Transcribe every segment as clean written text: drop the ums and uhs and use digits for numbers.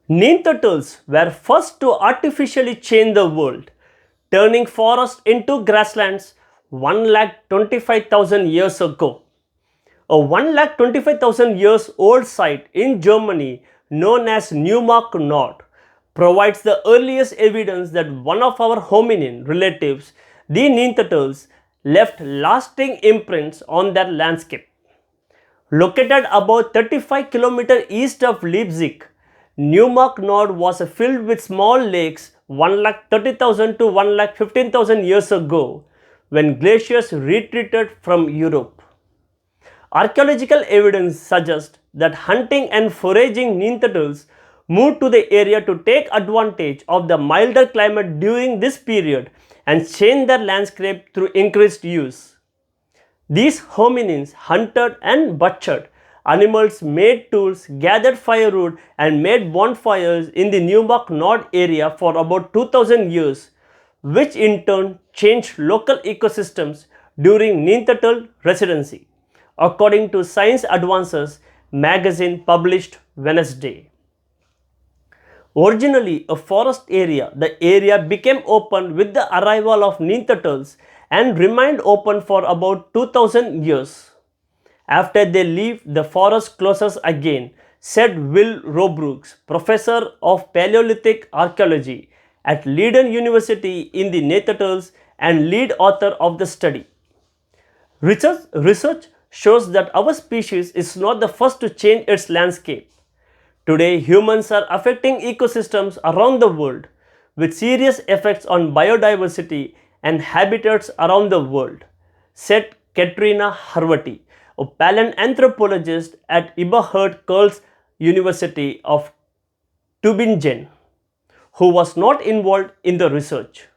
Neanderthals were first to artificially change the world, turning forests into grasslands 1,25,000 years ago. A 1,25,000 years old site in Germany known as Neumark Nord provides the earliest evidence that one of our hominin relatives, the Neanderthals, left lasting imprints on their landscape. Located about 35 km east of Leipzig, Neumark Nord was filled with small lakes 1,30,000 to 1,15,000 years ago when glaciers retreated from Europe. Archaeological evidence suggests that hunting and foraging Neanderthals moved to the area to take advantage of the milder climate during this period and change their landscape through increased use. These hominins hunted and butchered animals, made tools, gathered firewood, and made bonfires in the Neumark Nord area for about 2000 years, which in turn changed local ecosystems during Neanderthal residency, according to Science Advances magazine published Wednesday. Originally a forest area, the area became open with the arrival of Neanderthals and remained open for about 2000 years. After they leave, the forest closes again, said Will Robrooks, professor of Paleolithic archaeology at Leiden University in the Netherlands and lead author of the study. Research shows that our species is not the first to change its landscape. Today, humans are affecting ecosystems around the world with serious effects on biodiversity and habitats around the world, said Katrina Harvati, a paleoanthropologist at Eberhard Karls University of Tübingen, who was not involved in the research.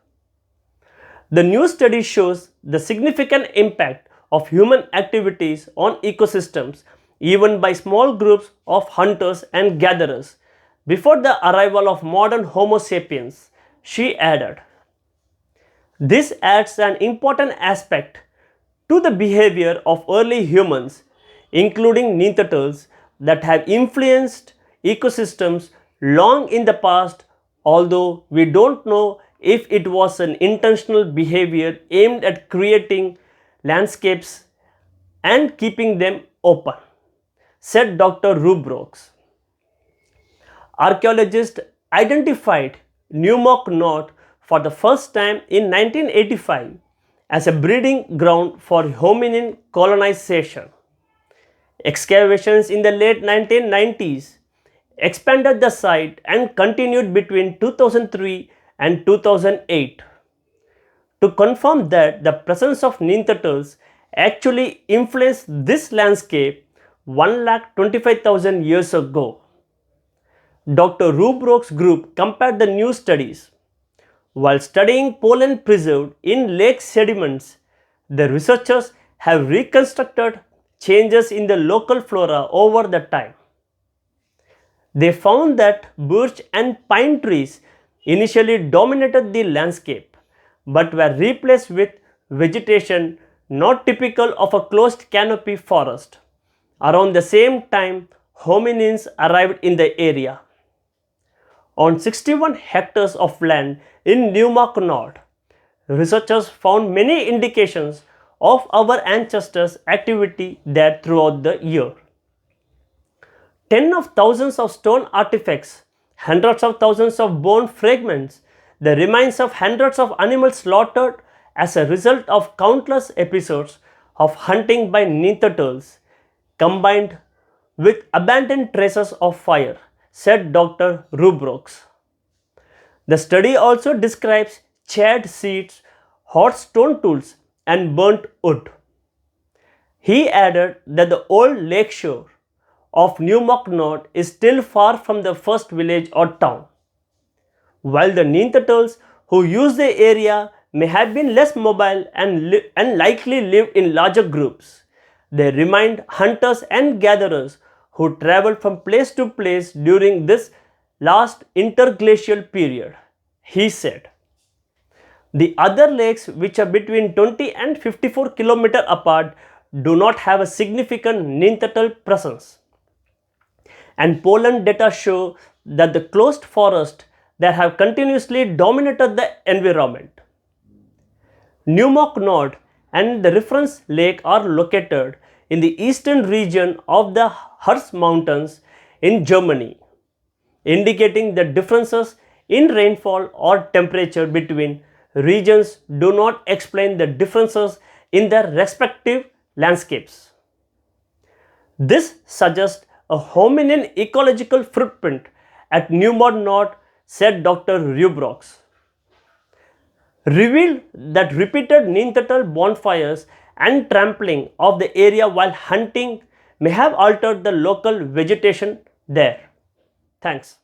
The new study shows the significant impact of human activities on ecosystems, even by small groups of hunters and gatherers, before the arrival of modern Homo sapiens, she added. This adds an important aspect to the behavior of early humans, including Neanderthals, that have influenced ecosystems long in the past, although we don't know if it was an intentional behavior aimed at creating landscapes and keeping them open, said Dr. Robrooks. Archaeologists identified Neumark Nord for the first time in 1985 as a breeding ground for hominin colonization. Excavations in the late 1990s expanded the site and continued between 2003 and 2008 to confirm that the presence of Neanderthals actually influenced this landscape 1,25,000 years ago. Dr. Robrooks' group compared the new studies. While studying pollen preserved in lake sediments, the researchers have reconstructed changes in the local flora over the time. They found that birch and pine trees initially dominated the landscape, but were replaced with vegetation not typical of a closed canopy forest. Around the same time, hominins arrived in the area. On 61 hectares of land in Neumark Nord, researchers found many indications of our ancestors' activity there throughout the year. Tens of thousands of stone artifacts, hundreds of thousands of bone fragments, the remains of hundreds of animals slaughtered as a result of countless episodes of hunting by Neanderthals, combined with abundant traces of fire, said Dr. Robrooks. The study also describes charred seeds, hot stone tools, and burnt wood. He added that the old lakeshore of Neumark Nord is still far from the first village or town. While the Neanderthals who used the area may have been less mobile and likely lived in larger groups, they remained hunters and gatherers who traveled from place to place during this last interglacial period, he said. The other lakes, which are between 20 and 54 km apart, do not have a significant Neanderthal presence. And pollen data show that the closed forest that have continuously dominated the environment. Neumark Nord and the reference lake are located in the eastern region of the Harz Mountains in Germany, indicating that differences in rainfall or temperature between regions do not explain the differences in their respective landscapes. This suggests a hominin ecological footprint at Neumark Nord, said Dr. Rubrox, revealed that repeated Neanderthal bonfires and trampling of the area while hunting may have altered the local vegetation there. Thanks.